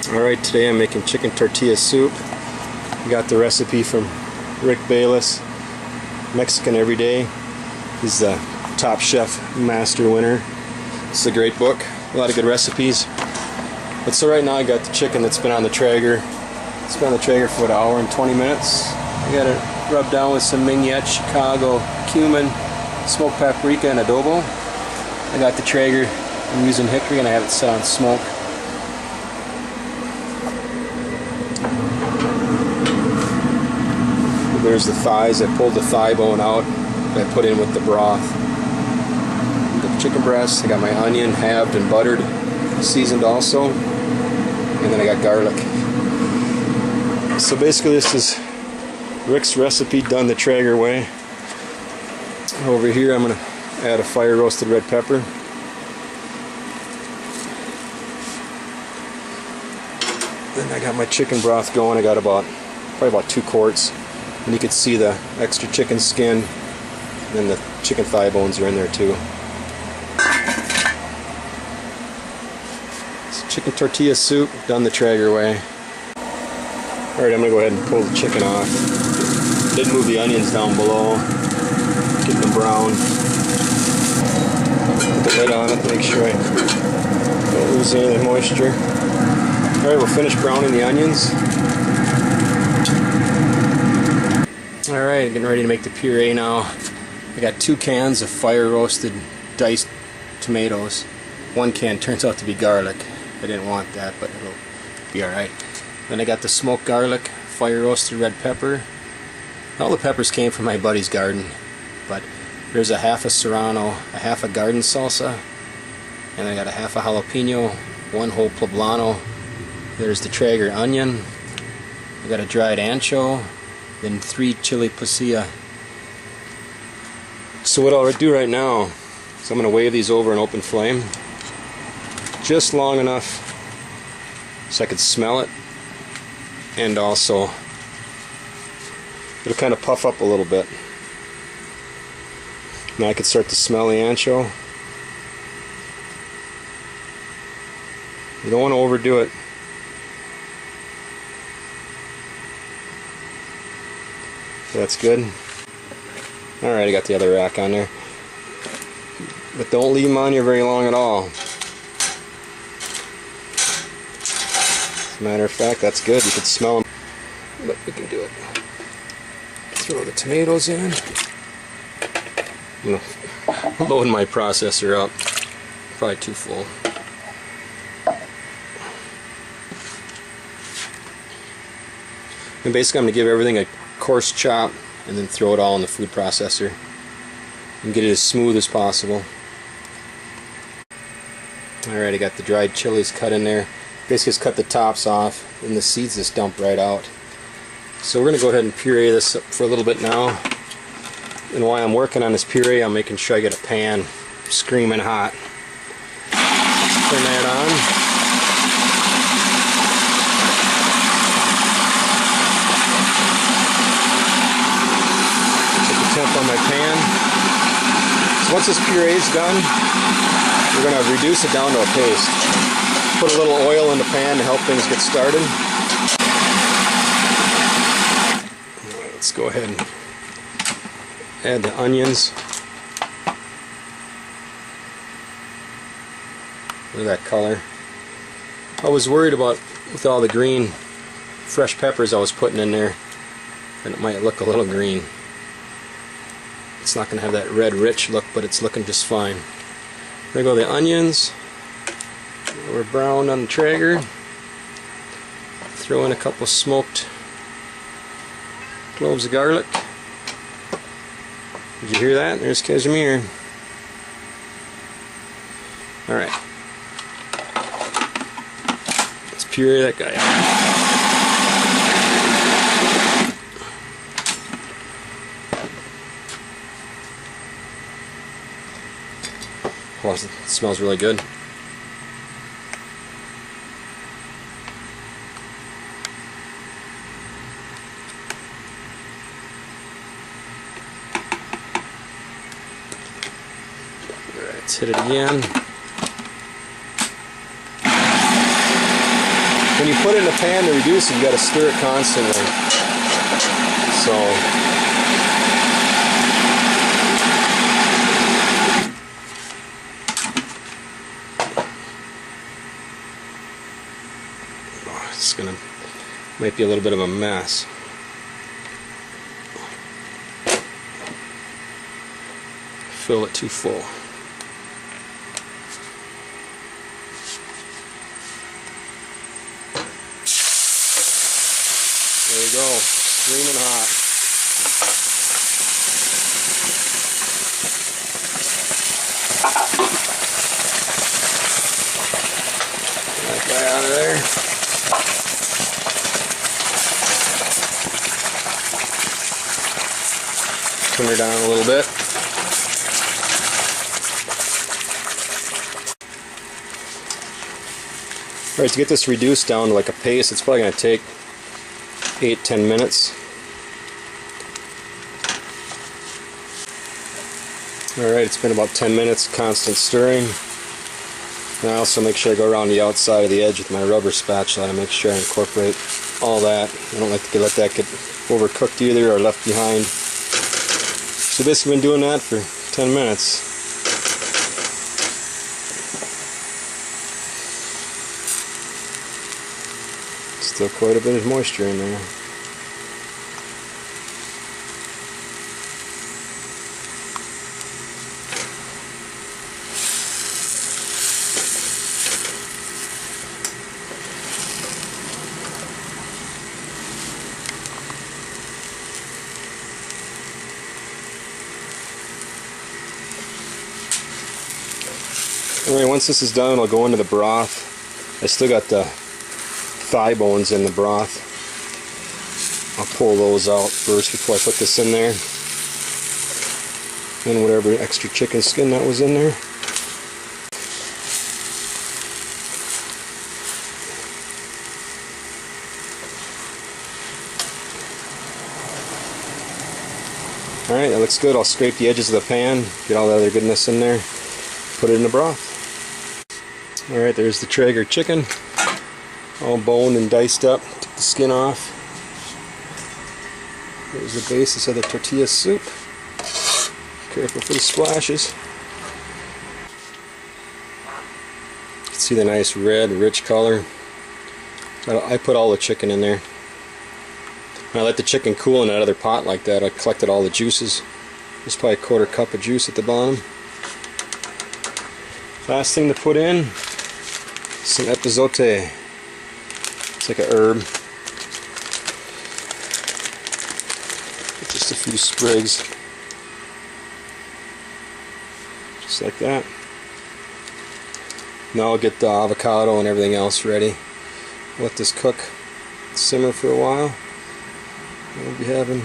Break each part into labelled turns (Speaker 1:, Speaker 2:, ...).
Speaker 1: Alright, today I'm making chicken tortilla soup. I got the recipe from Bayless, Mexican Every Day. He's the Top Chef Master winner. It's a great book, a lot of good recipes. But so right now I got the chicken that's been on the Traeger. It's been on the Traeger for about an hour and 20 minutes. I got it rubbed down with some mignonette, Chicago, cumin, smoked paprika, and adobo. I got the Traeger. I'm using hickory and I have it set on smoke. There's the thighs. I pulled the thigh bone out that I put in with the broth. The chicken breast. I got my onion halved and buttered, seasoned also, and then I got garlic. So basically this is Rick's recipe done the Traeger way. Over here I'm going to add a fire roasted red pepper. Then I got my chicken broth going. I got probably about 2 quarts. And you can see the extra chicken skin, and the chicken thigh bones are in there too. It's chicken tortilla soup done the Traeger way. Alright, I'm going to go ahead and pull the chicken off. Did move the onions down below, get them brown. Put the lid on it to make sure I don't lose any of the moisture. Alright, we're finished browning the onions. Alright, getting ready to make the puree now. I got 2 cans of fire roasted diced tomatoes. 1 can turns out to be garlic. I didn't want that, but it'll be alright. Then I got the smoked garlic, fire roasted red pepper. All the peppers came from my buddy's garden, but there's a half a serrano, a half a garden salsa, and I got a half a jalapeno, 1 whole poblano. There's the Traeger onion. I got a dried ancho. Then 3 chili pasilla. So what I'll do right now is I'm going to wave these over an open flame just long enough so I could smell it, and also it'll kind of puff up a little bit. Now I could start to smell the ancho. You don't want to overdo it. That's good. Alright, I got the other rack on there. But don't leave them on here very long at all. As a matter of fact, that's good. You can smell them. But we can do it. Throw the tomatoes in. I'm going to load my processor up. Probably too full. And basically I'm going to give everything a coarse chop and then throw it all in the food processor and get it as smooth as possible. Alright, I got the dried chilies cut in there. Basically just cut the tops off and the seeds just dump right out. So we're going to go ahead and puree this up for a little bit now. And while I'm working on this puree, I'm making sure I get a pan screaming hot. Turn that on. Temp on my pan. So once this puree is done, we're going to reduce it down to a paste. Put a little oil in the pan to help things get started. Right, let's go ahead and add the onions. Look at that color. I was worried about, with all the green fresh peppers I was putting in there, that it might look a little green. It's not going to have that red rich look, but it's looking just fine. There go the onions. We're browned on the Traeger. Throw in a couple smoked cloves of garlic. Did you hear that? There's Casimir. Alright. Let's puree that guy up. Wow, it smells really good. Alright, let's hit it again. when you put it in the pan to reduce it, you got to stir it constantly. So it's gonna might be a little bit of a mess. Fill it too full. There you go, steaming hot. That guy out of there. Turn her down a little bit. Alright, to get this reduced down to like a paste, it's probably going to take 8-10 minutes. Alright, it's been about 10 minutes, constant stirring. And I also make sure I go around the outside of the edge with my rubber spatula to make sure I incorporate all that. I don't like to let that get overcooked either or left behind. So basically been doing that for 10 minutes. Still quite a bit of moisture in there. Alright, once this is done, I'll go into the broth. I still got the thigh bones in the broth. I'll pull those out first before I put this in there. And whatever extra chicken skin that was in there. Alright, that looks good. I'll scrape the edges of the pan, get all the other goodness in there, put it in the broth. Alright, there's the Traeger chicken, all boned and diced up. Took the skin off. There's the basis of the tortilla soup. Careful for the splashes. You can see the nice red, rich color. I put all the chicken in there. When I let the chicken cool in that other pot like that, I collected all the juices. There's probably a quarter cup of juice at the bottom. Last thing to put in, some epazote. It's like a herb. Just a few sprigs. Just like that. Now I'll get the avocado and everything else ready. Let this cook, simmer for a while. We'll be having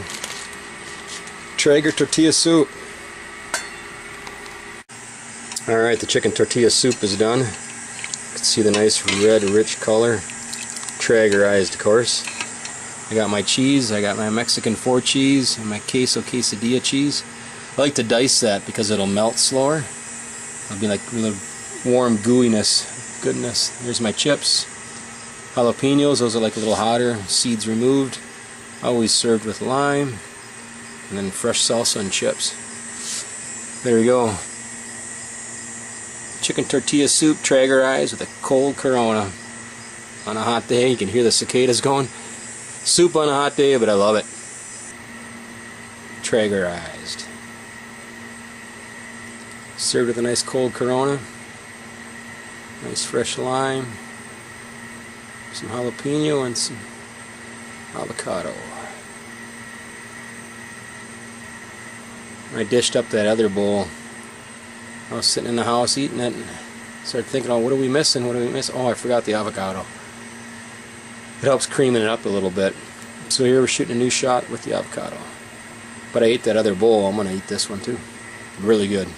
Speaker 1: Traeger tortilla soup. Alright, the chicken tortilla soup is done. You can see the nice red rich color. Traegerized, of course. I got my cheese, I got my Mexican 4 cheese, and my queso quesadilla cheese. I like to dice that because it'll melt slower. It'll be like really warm gooiness, goodness. There's my chips. Jalapenos, those are like a little hotter, seeds removed. Always served with lime. And then fresh salsa and chips. There we go. Chicken tortilla soup, Traegerized with a cold Corona. On a hot day, you can hear the cicadas going. Soup on a hot day, but I love it. Traegerized. Served with a nice cold Corona. Nice fresh lime. Some jalapeno and some avocado. I dished up that other bowl. I was sitting in the house eating it and started thinking, oh, what are we missing? What do we miss? Oh, I forgot the avocado. It helps creaming it up a little bit. So here we're shooting a new shot with the avocado. But I ate that other bowl. I'm going to eat this one too. Really good.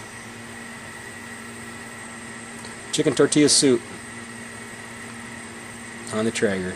Speaker 1: Chicken tortilla soup on the Traeger.